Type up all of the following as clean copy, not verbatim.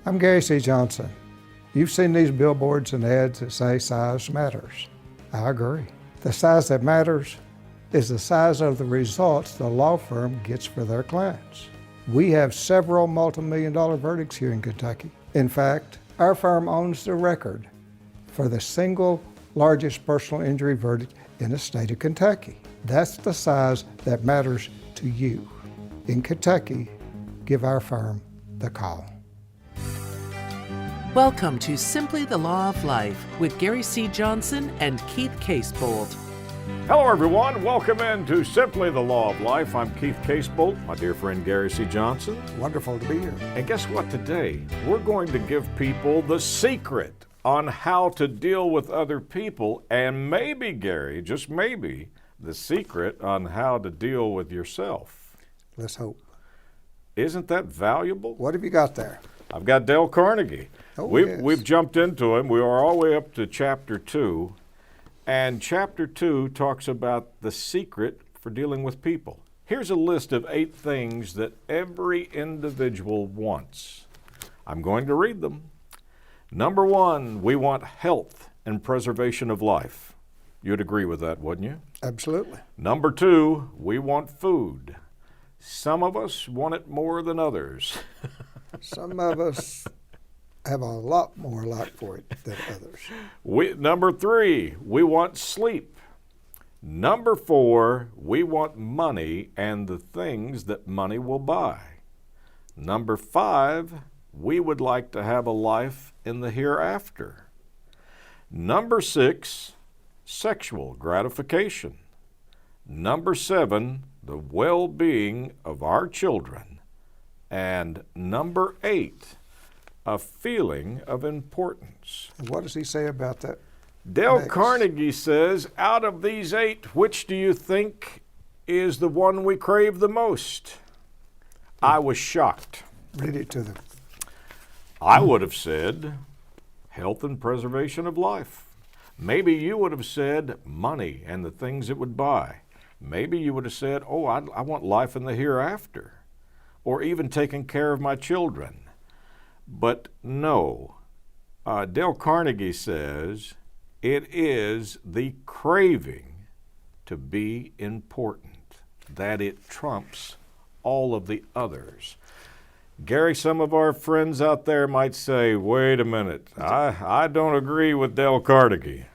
I'm Gary C. Johnson. You've seen these billboards and ads that say size matters. I agree. The size that matters is the size of the results the law firm gets for their clients. We have several multi-million-dollar verdicts here in Kentucky. In fact, our firm owns the record for the single largest personal injury verdict in the state of Kentucky. That's the size that matters to you. In Kentucky, give our firm the call. Welcome to Simply the Law of Life with Gary C. Johnson and Keith Casebolt. Hello, everyone. Welcome into Simply the Law of Life. I'm Keith Casebolt, my dear friend Gary C. Johnson. Wonderful to be here. And guess what? Today, we're going to give people the secret on how to deal with other people, and maybe, Gary, just maybe, the secret on how to deal with yourself. Let's hope. Isn't that valuable? What have you got there? I've got Dale Carnegie. Yes. We've jumped into him. We are all the way up to Chapter 2. And Chapter 2 talks about the secret for dealing with people. Here's a list of 8 things that every individual wants. I'm going to read them. Number 1, we want health and preservation of life. You'd agree with that, wouldn't you? Absolutely. Number 2, we want food. Some of us want it more than others. Some of us have a lot more like for it than others. Number 3, we want sleep. Number 4, we want money and the things that money will buy. Number 5, we would like to have a life in the hereafter. Number 6, sexual gratification. Number 7, the well-being of our children. And number 8, a feeling of importance. And what does he say about that? Dale Next. Carnegie says, out of these 8, which do you think is the one we crave the most? I was shocked. Read it to them. I would have said health and preservation of life. Maybe you would have said money and the things it would buy. Maybe you would have said, oh, I want life in the hereafter, or even taking care of my children. But no, Dale Carnegie says it is the craving to be important, that it trumps all of the others. Gary, some of our friends out there might say, wait a minute, I don't agree with Dale Carnegie.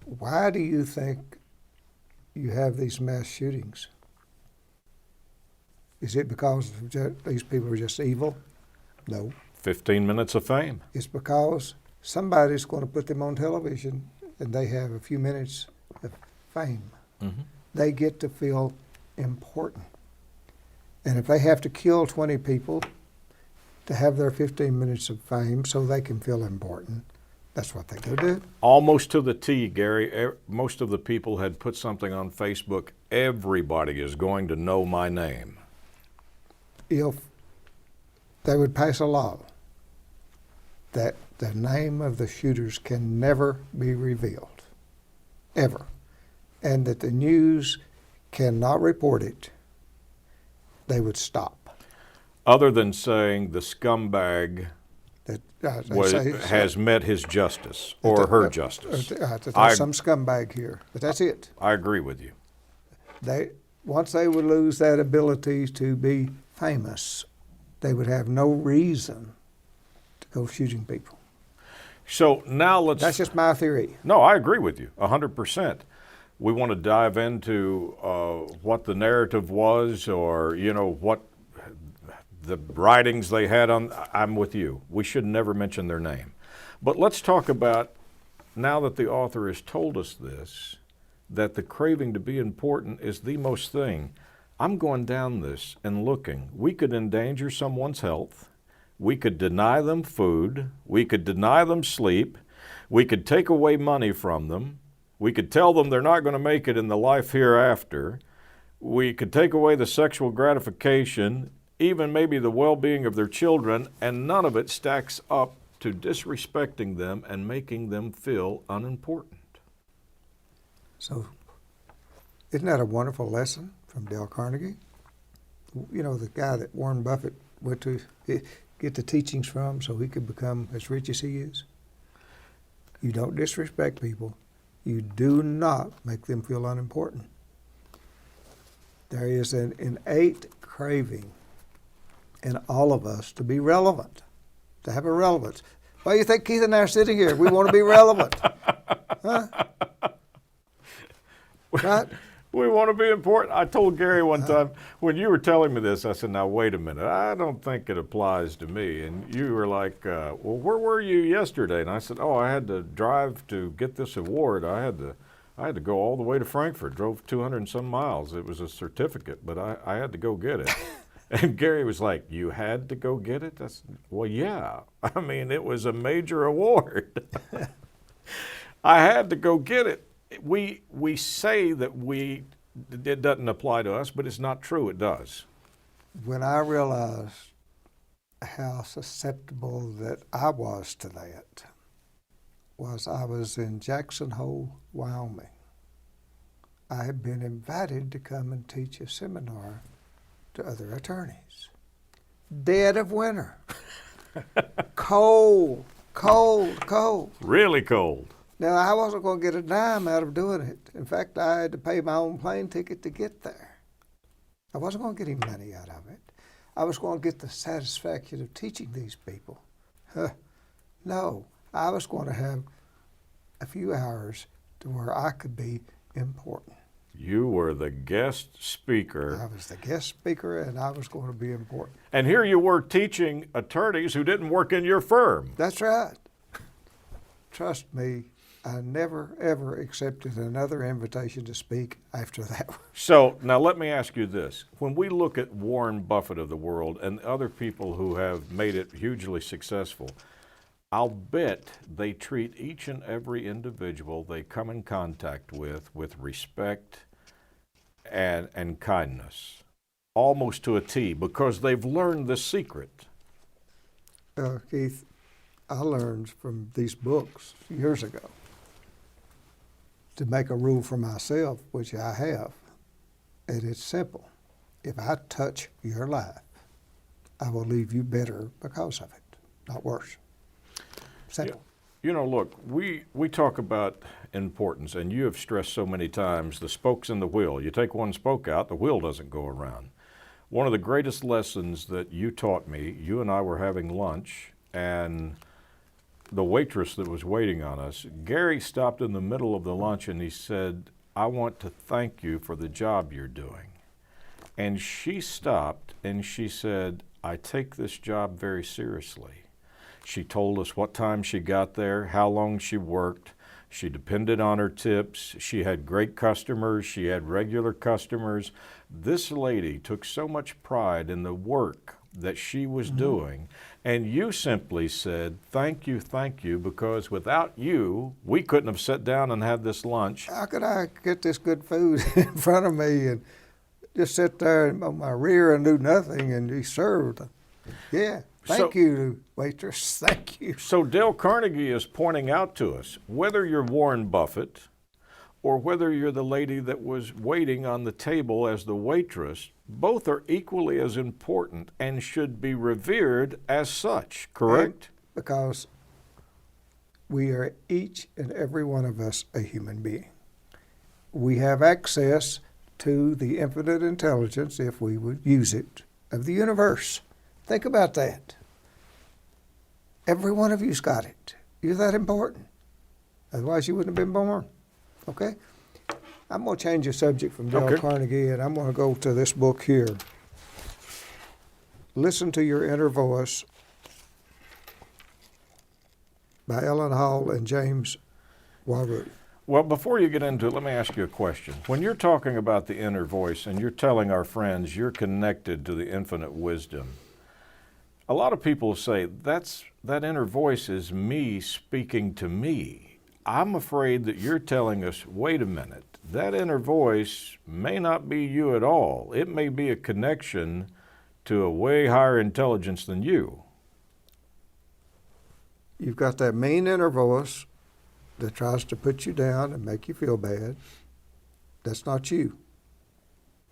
Why do you think you have these mass shootings? Is it because these people are just evil? No. 15 minutes of fame. It's because somebody's going to put them on television and they have a few minutes of fame. Mm-hmm. They get to feel important. And if they have to kill 20 people to have their 15 minutes of fame so they can feel important, that's what they go do. Almost to the T, Gary. Most of the people had put something on Facebook, everybody is going to know my name. If they would pass a law that the name of the shooters can never be revealed, ever, and that the news cannot report it, they would stop. Other than saying the scumbag has met his justice or her justice. There's some scumbag here, but that's it. I agree with you. Once they would lose that ability to be famous, they would have no reason to go shooting people. So now That's just my theory. No, I agree with you, 100%. We want to dive into what the narrative was, or, what the writings they had on. I'm with you. We should never mention their name. But let's talk about, now that the author has told us this, that the craving to be important is the most thing. I'm going down this and looking. We could endanger someone's health. We could deny them food. We could deny them sleep. We could take away money from them. We could tell them they're not going to make it in the life hereafter. We could take away the sexual gratification, even maybe the well-being of their children, and none of it stacks up to disrespecting them and making them feel unimportant. So, isn't that a wonderful lesson from Dale Carnegie? The guy that Warren Buffett went to, get the teachings from so he could become as rich as he is. You don't disrespect people. You do not make them feel unimportant. There is an innate craving in all of us to be relevant, to have a relevance. Why do you think Keith and I are sitting here? We want to be relevant. Huh? Right? We want to be important. I told Gary one time, when you were telling me this, I said, now wait a minute, I don't think it applies to me. And you were like, well, where were you yesterday? And I said, oh, I had to drive to get this award. I had to go all the way to Frankfurt, drove 200 and some miles. It was a certificate, but I had to go get it. And Gary was like, you had to go get it? Well, yeah. I mean, it was a major award. I had to go get it. We say that it doesn't apply to us, but it's not true. It does. When I realized how susceptible that I was to that, I was in Jackson Hole, Wyoming. I had been invited to come and teach a seminar to other attorneys. Dead of winter. Cold. Really cold. Now, I wasn't going to get a dime out of doing it. In fact, I had to pay my own plane ticket to get there. I wasn't going to get any money out of it. I was going to get the satisfaction of teaching these people. No, I was going to have a few hours to where I could be important. You were the guest speaker. I was the guest speaker, and I was going to be important. And here you were teaching attorneys who didn't work in your firm. That's right. Trust me, I never, ever accepted another invitation to speak after that. So now let me ask you this. When we look at Warren Buffett of the world and other people who have made it hugely successful, I'll bet they treat each and every individual they come in contact with respect and kindness, almost to a T, because they've learned the secret. Keith, I learned from these books years ago to make a rule for myself, which I have, and it's simple. If I touch your life, I will leave you better because of it, not worse. Simple. You know, look, we talk about importance, and you have stressed so many times the spokes in the wheel. You take one spoke out, the wheel doesn't go around. One of the greatest lessons that you taught me, you and I were having lunch, and the waitress that was waiting on us, Gary stopped in the middle of the lunch and he said, I want to thank you for the job you're doing. And she stopped and she said, I take this job very seriously. She told us what time she got there, how long she worked. She depended on her tips. She had great customers. She had regular customers. This lady took so much pride in the work that she was doing. And you simply said, thank you, because without you, we couldn't have sat down and had this lunch. How could I get this good food in front of me and just sit there on my rear and do nothing and be served? Yeah. Thank you, waitress. Thank you. So Dale Carnegie is pointing out to us, whether you're Warren Buffett or whether you're the lady that was waiting on the table as the waitress, both are equally as important and should be revered as such, correct? Because we are each and every one of us a human being. We have access to the infinite intelligence, if we would use it, of the universe. Think about that. Every one of you's got it. You're that important. Otherwise, you wouldn't have been born. Okay? I'm going to change the subject from Dale Carnegie, and I'm going to go to this book here. Listen to Your Inner Voice by Ellen Hall and James Walrus. Well, before you get into it, let me ask you a question. When you're talking about the inner voice and you're telling our friends you're connected to the infinite wisdom, a lot of people say that inner voice is me speaking to me. I'm afraid that you're telling us, wait a minute, that inner voice may not be you at all. It may be a connection to a way higher intelligence than you. You've got that mean inner voice that tries to put you down and make you feel bad. That's not you.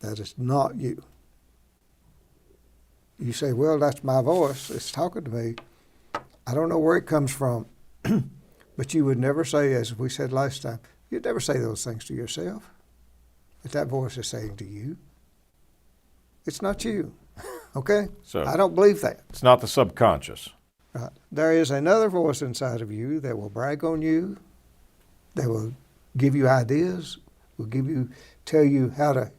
That is not you. You say, well, that's my voice. It's talking to me. I don't know where it comes from. But you would never say, as we said last time, you'd never say those things to yourself. If that voice is saying to you, it's not you. Okay? So I don't believe that. it's not the subconscious. Right. There is another voice inside of you that will brag on you, that will give you ideas, tell you how to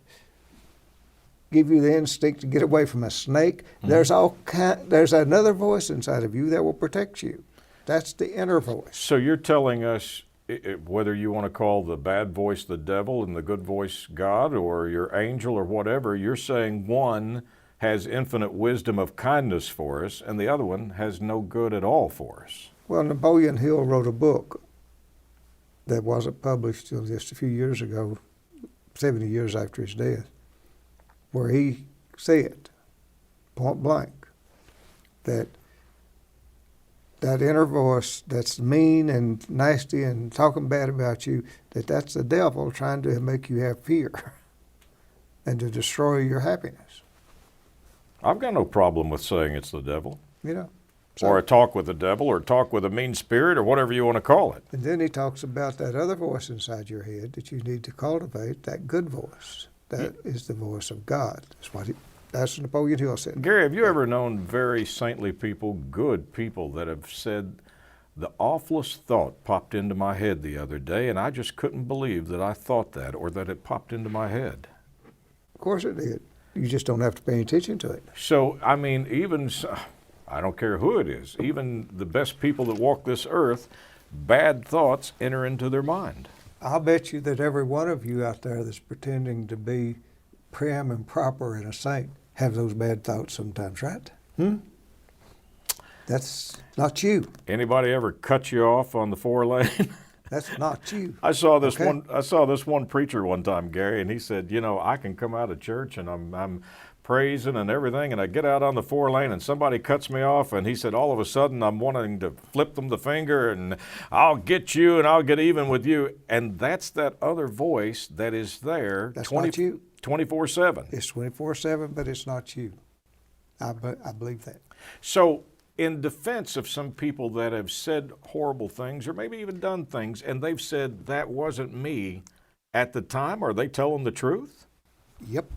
give you the instinct to get away from a snake. Mm-hmm. There's another voice inside of you that will protect you. That's the inner voice. So you're telling us, whether you want to call the bad voice the devil and the good voice God or your angel or whatever, you're saying one has infinite wisdom of kindness for us and the other one has no good at all for us. Well, Napoleon Hill wrote a book that wasn't published till just a few years ago, 70 years after his death, where he said, point blank, that inner voice that's mean and nasty and talking bad about you, that's the devil trying to make you have fear and to destroy your happiness. I've got no problem with saying it's the devil. You know. Or a talk with the devil, or talk with a mean spirit, or whatever you want to call it. And then he talks about that other voice inside your head that you need to cultivate, that good voice. That is the voice of God. That's what Napoleon Hill said. Gary, have you ever known very saintly people, good people, that have said, the awfulest thought popped into my head the other day, and I just couldn't believe that I thought that, or that it popped into my head? Of course it did. You just don't have to pay attention to it. So, I mean, I don't care who it is, even the best people that walk this earth, bad thoughts enter into their mind. I'll bet you that every one of you out there that's pretending to be prim and proper and a saint have those bad thoughts sometimes, right? That's not you. Anybody ever cut you off on the 4-lane? That's not you. I saw this one preacher one time, Gary, and he said, I can come out of church and I'm praising and everything, and I get out on the 4-lane and somebody cuts me off, and he said all of a sudden I'm wanting to flip them the finger and I'll get you and I'll get even with you. And that's that other voice that is there. That's not you. 24/7. It's 24/7, but it's not you. I believe that. So in defense of some people that have said horrible things or maybe even done things, and they've said that wasn't me at the time, are they telling the truth? Yep.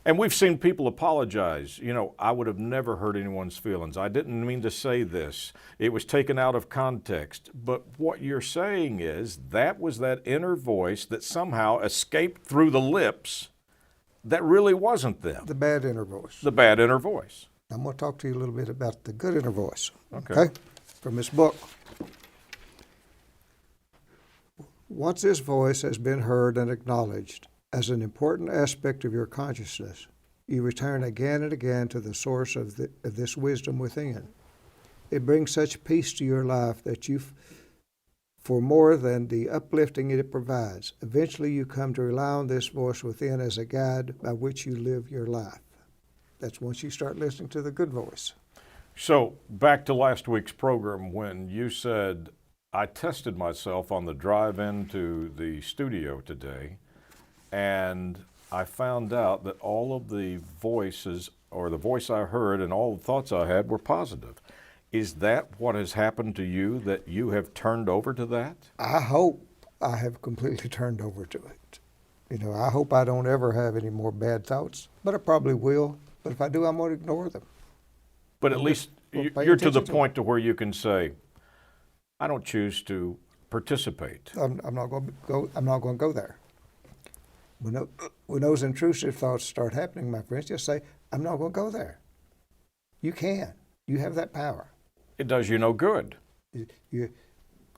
And we've seen people apologize. I would have never hurt anyone's feelings. I didn't mean to say this. It was taken out of context. But what you're saying is that was that inner voice that somehow escaped through the lips that really wasn't them. The bad inner voice. The bad inner voice. I'm going to talk to you a little bit about the good inner voice. Okay? From this book. Once this voice has been heard and acknowledged as an important aspect of your consciousness, you return again and again to the source of this wisdom within. It brings such peace to your life that for more than the uplifting it provides, eventually you come to rely on this voice within as a guide by which you live your life. That's once you start listening to the good voice. So back to last week's program when you said, I tested myself on the drive into the studio today, and I found out that all of the voices, or the voice I heard and all the thoughts I had, were positive. Is that what has happened to you, that you have turned over to that? I hope I have completely turned over to it. I hope I don't ever have any more bad thoughts, but I probably will. But if I do, I'm going to ignore them. But at least you're to the point to where you can say, I don't choose to participate. I'm not going to go there. When those intrusive thoughts start happening, my friends, just say, I'm not going to go there. You can. You have that power. It does you no good.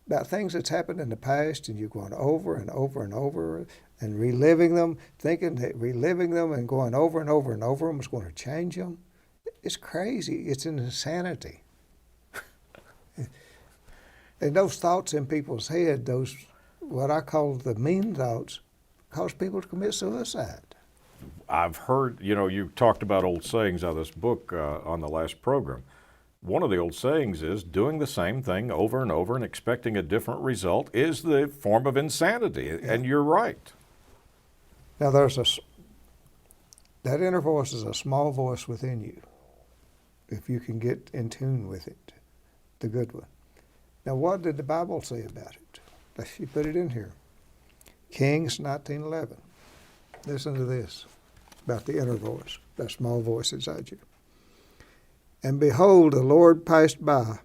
About things that's happened in the past, and you're going over and over and over and reliving them, thinking that reliving them and going over and over and over them is going to change them. It's crazy. It's an insanity. And those thoughts in people's head, those what I call the mean thoughts, cause people to commit suicide. I've heard, you talked about old sayings out of this book on the last program. One of the old sayings is doing the same thing over and over and expecting a different result is the form of insanity, and you're right. Now there's That inner voice is a small voice within you, if you can get in tune with it, the good one. Now, what did the Bible say about it? She put it in here. Kings 19:11. Listen to this about the inner voice, that small voice inside you. And behold, the Lord passed by,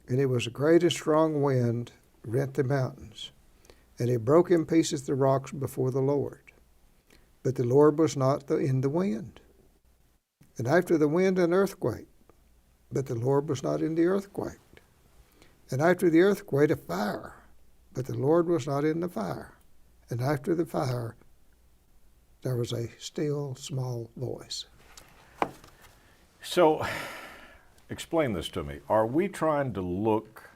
and it was a great and strong wind rent the mountains, and it broke in pieces the rocks before the Lord. But the Lord was not in the wind. And after the wind, an earthquake, but the Lord was not in the earthquake. And after the earthquake, a fire, but the Lord was not in the fire. And after the fire, there was a still small voice. So, explain this to me. Are we trying to look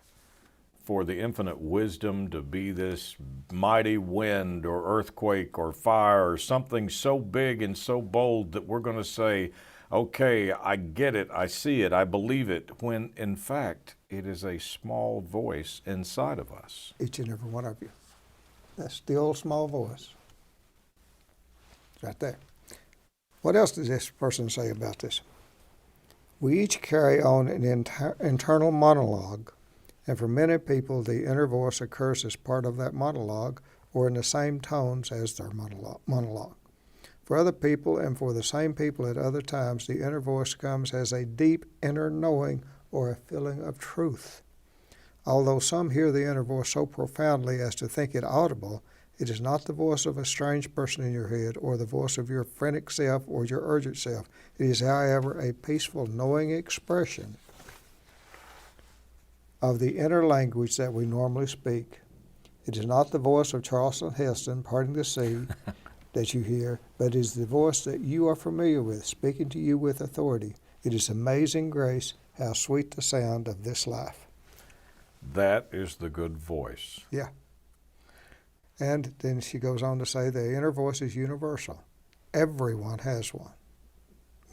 for the infinite wisdom to be this mighty wind or earthquake or fire or something so big and so bold that we're going to say, okay, I get it, I see it, I believe it, when in fact it is a small voice inside of us? Each and every one of you. That still small voice. It's right there. What else does this person say about this? We each carry on an internal monologue, and for many people, the inner voice occurs as part of that monologue or in the same tones as their monologue. For other people, and for the same people at other times, the inner voice comes as a deep inner knowing or a feeling of truth. Although some hear the inner voice so profoundly as to think it audible, it is not the voice of a strange person in your head or the voice of your frantic self or your urgent self. It is, however, a peaceful, knowing expression of the inner language that we normally speak. It is not the voice of Charleston Heston parting the sea that you hear, but it is the voice that you are familiar with, speaking to you with authority. It is amazing grace, how sweet the sound of this life. That is the good voice. Yeah. And then she goes on to say the inner voice is universal. Everyone has one.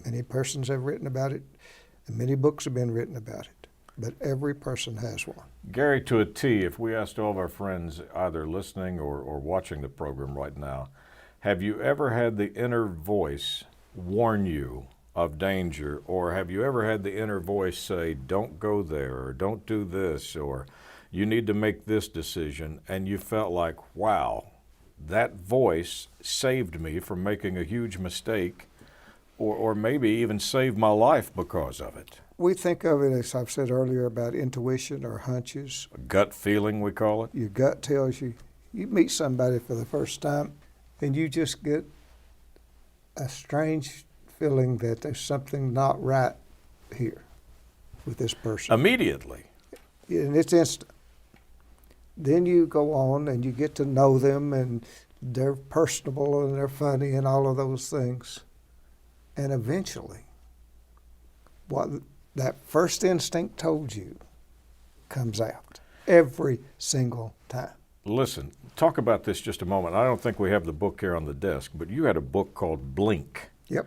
Many persons have written about it, and many books have been written about it, but every person has one. Gary, to a T, if we asked all of our friends either listening or watching the program right now, have you ever had the inner voice warn you of danger, or have you ever had the inner voice say, don't go there, or don't do this, or you need to make this decision, and you felt like, wow, that voice saved me from making a huge mistake, or maybe even saved my life because of it? We think of it, as I've said earlier, about intuition or hunches. A gut feeling, we call it. Your gut tells you. You meet somebody for the first time, and you just get a strange feeling that there's something not right here with this person. Immediately. And it's instant. Then you go on and you get to know them, and they're personable and they're funny and all of those things. And eventually, what that first instinct told you comes out every single time. Listen, talk about this just a moment. I don't think we have the book here on the desk, but you had a book called Blink. Yep.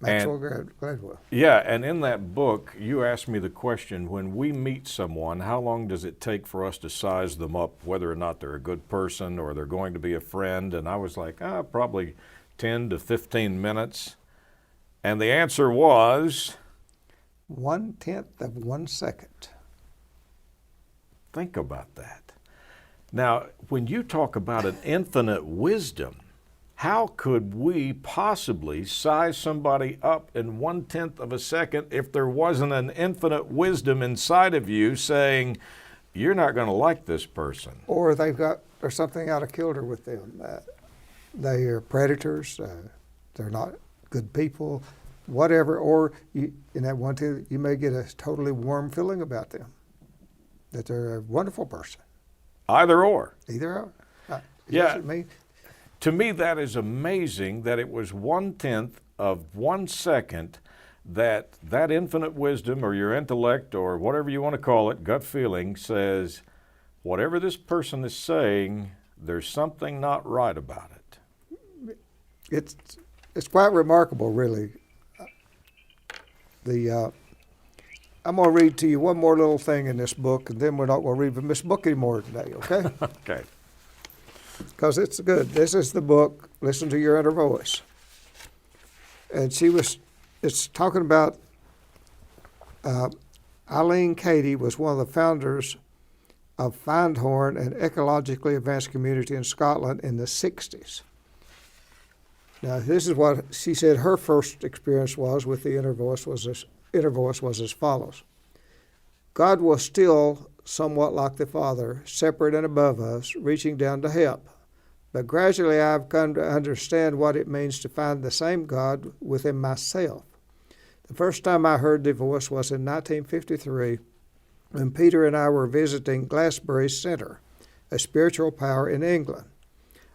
Maxwell Gladwell. Yeah, and in that book, you asked me the question, when we meet someone, how long does it take for us to size them up, whether or not they're a good person or they're going to be a friend? And I was like, probably 10 to 15 minutes. And the answer was? 1/10 of 1 second. Think about that. Now, when you talk about an infinite wisdom, how could we possibly size somebody up in 1/10 of a second if there wasn't an infinite wisdom inside of you saying, you're not going to like this person? Or there's something out of kilter with them. They are predators. They're not good people, whatever. Or in that 1/10, you may get a totally warm feeling about them, that they're a wonderful person. Either or. Either or. Yeah. To me, that is amazing that it was 1/10 of 1 second that infinite wisdom or your intellect or whatever you want to call it, gut feeling, says, whatever this person is saying, there's something not right about it. It's quite remarkable, really. I'm going to read to you one more little thing in this book, and then we're not going to read from this book anymore today, okay? Okay. Because it's good. This is the book, Listen to Your Inner Voice. and it's talking about Eileen Cady was one of the founders of Findhorn, an ecologically advanced community in Scotland in the 60s. Now, this is what she said her first experience was with the inner voice was as follows. God was still somewhat like the Father, separate and above us, reaching down to help. But gradually I've come to understand what it means to find the same God within myself. The first time I heard the voice was in 1953 when Peter and I were visiting Glasbury Centre, a spiritual power in England.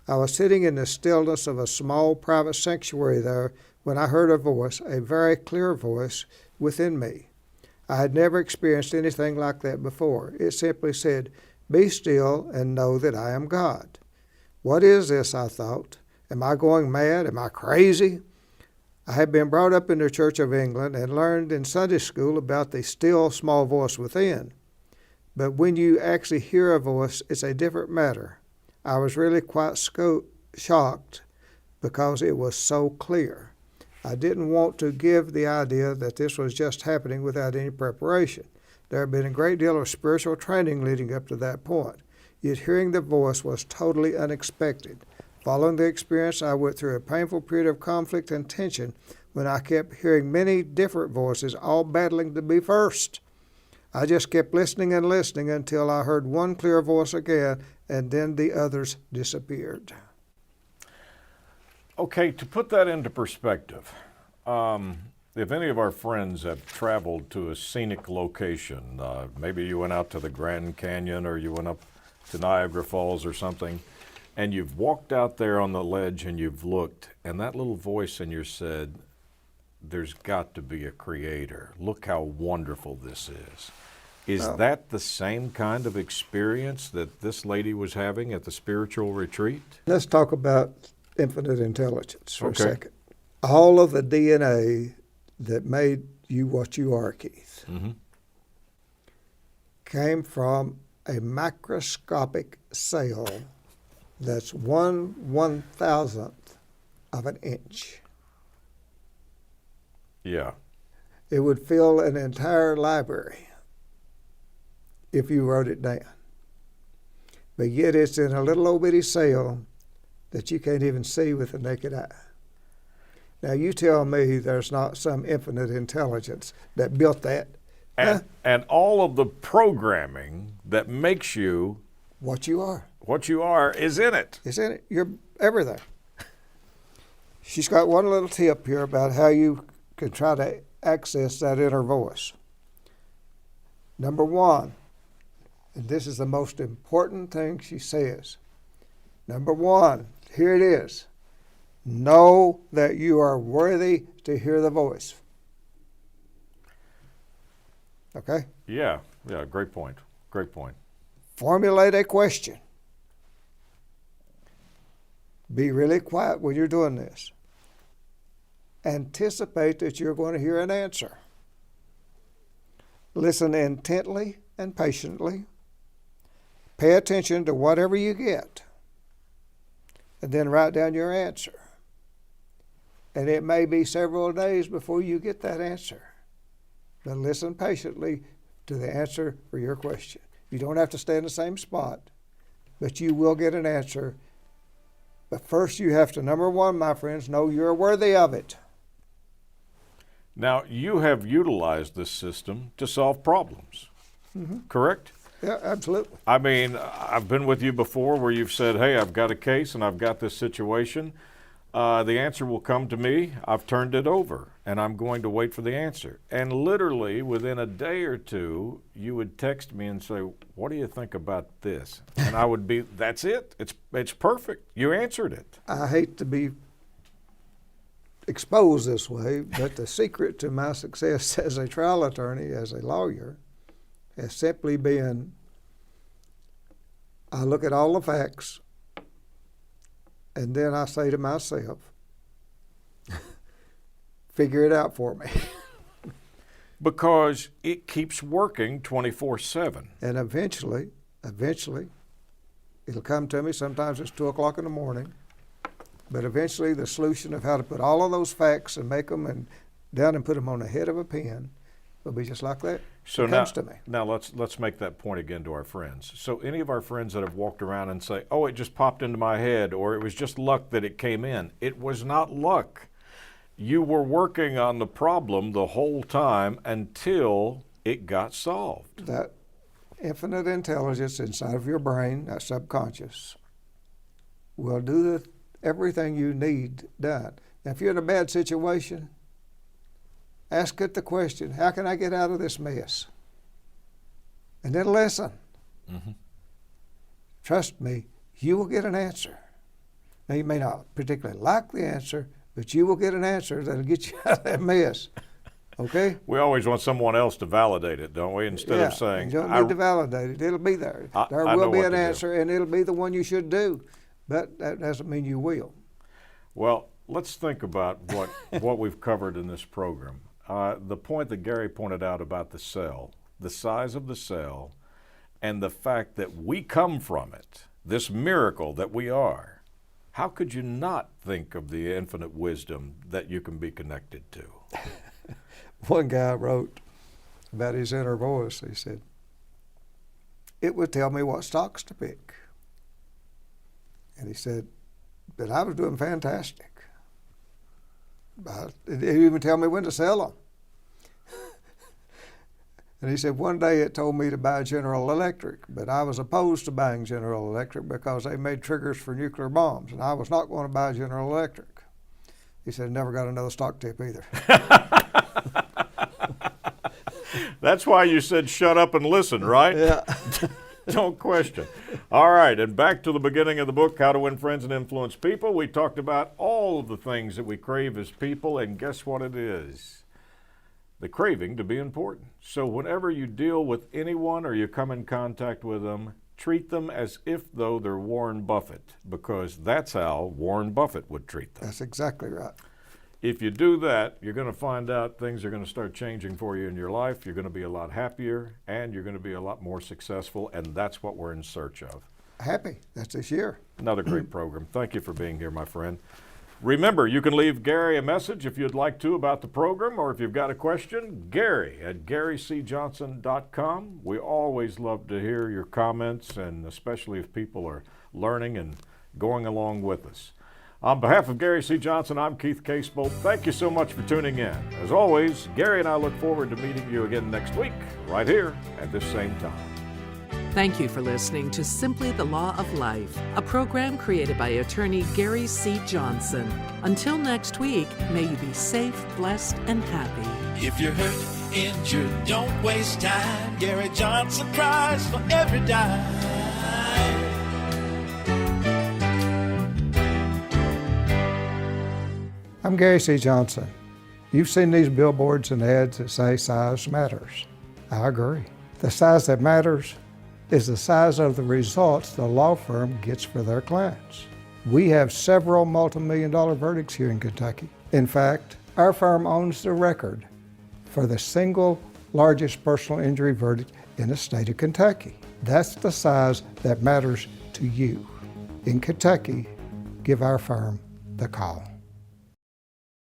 I was sitting in the stillness of a small private sanctuary there when I heard a voice, a very clear voice, within me. I had never experienced anything like that before. It simply said, "Be still and know that I am God." What is this, I thought? Am I going mad? Am I crazy? I had been brought up in the Church of England and learned in Sunday school about the still small voice within. But when you actually hear a voice, it's a different matter. I was really quite shocked because it was so clear. I didn't want to give the idea that this was just happening without any preparation. There had been a great deal of spiritual training leading up to that point. Yet hearing the voice was totally unexpected. Following the experience, I went through a painful period of conflict and tension when I kept hearing many different voices, all battling to be first. I just kept listening and listening until I heard one clear voice again, and then the others disappeared. Okay, to put that into perspective, if any of our friends have traveled to a scenic location, maybe you went out to the Grand Canyon or you went up to Niagara Falls or something, and you've walked out there on the ledge and you've looked, and that little voice in you said, "There's got to be a creator. Look how wonderful this is." Is that the same kind of experience that this lady was having at the spiritual retreat? Let's talk about infinite intelligence for a second. All of the DNA that made you what you are, Keith, came from a microscopic cell that's 1/1000th of an inch. Yeah. It would fill an entire library if you wrote it down. But yet it's in a little old bitty cell that you can't even see with the naked eye. Now you tell me there's not some infinite intelligence that built that. And all of the programming that makes you what you are is in it. It's in it. You're everything. She's got one little tip here about how you can try to access that inner voice. Number one, and this is the most important thing she says. Number one, here it is. Know that you are worthy to hear the voice. Okay? Yeah, great point. Great point. Formulate a question. Be really quiet when you're doing this. Anticipate that you're going to hear an answer. Listen intently and patiently. Pay attention to whatever you get. And then write down your answer. And it may be several days before you get that answer. But listen patiently to the answer for your question. You don't have to stay in the same spot, but you will get an answer. But first you have to, number one, my friends, know you're worthy of it. Now, you have utilized this system to solve problems, correct? Yeah, absolutely. I mean, I've been with you before where you've said, hey, I've got a case and I've got this situation. The answer will come to me. I've turned it over, and I'm going to wait for the answer. And literally, within a day or two, you would text me and say, what do you think about this? And I would be, that's it. It's perfect. You answered it. I hate to be exposed this way, but the secret to my success as a trial attorney, as a lawyer, has simply been I look at all the facts, and then I say to myself, figure it out for me. Because it keeps working 24/7. And eventually, it'll come to me. Sometimes it's 2 o'clock in the morning. But eventually the solution of how to put all of those facts and make them and down and put them on the head of a pen will be just like that. So it comes to me. Now let's make that point again to our friends. So any of our friends that have walked around and say, oh, it just popped into my head, or it was just luck that it came in. It was not luck. You were working on the problem the whole time until it got solved. That infinite intelligence inside of your brain, that subconscious, will do everything you need done. Now, if you're in a bad situation, ask it the question, how can I get out of this mess? And then listen. Mm-hmm. Trust me, you will get an answer. Now, you may not particularly like the answer, but you will get an answer that'll get you out of that mess. Okay? We always want someone else to validate it, don't we? Instead of saying, you don't need to validate it. It'll be there. There will be an answer, and it'll be the one you should do. But that doesn't mean you will. Well, let's think about what we've covered in this program. The point that Gary pointed out about the cell, the size of the cell, and the fact that we come from it, this miracle that we are. How could you not think of the infinite wisdom that you can be connected to? One guy wrote about his inner voice. He said, it would tell me what stocks to pick. And he said, but I was doing fantastic. It didn't even tell me when to sell them. And he said, one day it told me to buy General Electric, but I was opposed to buying General Electric because they made triggers for nuclear bombs, and I was not going to buy General Electric. He said, never got another stock tip either. That's why you said shut up and listen, right? Yeah. Don't question. All right, and back to the beginning of the book, How to Win Friends and Influence People. We talked about all of the things that we crave as people, and guess what it is? The craving to be important. So whenever you deal with anyone or you come in contact with them, treat them as if though they're Warren Buffett, because that's how Warren Buffett would treat them. That's exactly right. If you do that, you're going to find out things are going to start changing for you in your life. You're going to be a lot happier, and you're going to be a lot more successful, and that's what we're in search of. Happy. That's this year. Another great program. Thank you for being here, my friend. Remember, you can leave Gary a message if you'd like to about the program, or if you've got a question, Gary at GaryCJohnson.com. We always love to hear your comments, and especially if people are learning and going along with us. On behalf of Gary C. Johnson, I'm Keith Casebolt. Thank you so much for tuning in. As always, Gary and I look forward to meeting you again next week, right here at this same time. Thank you for listening to Simply the Law of Life, a program created by attorney Gary C. Johnson. Until next week, may you be safe, blessed, and happy. If you're hurt, injured, don't waste time. Gary Johnson cries for every dime. I'm Gary C. Johnson. You've seen these billboards and ads that say size matters. I agree. The size that matters is the size of the results the law firm gets for their clients. We have several multi-million-dollar verdicts here in Kentucky. In fact, our firm owns the record for the single largest personal injury verdict in the state of Kentucky. That's the size that matters to you. In Kentucky, give our firm the call.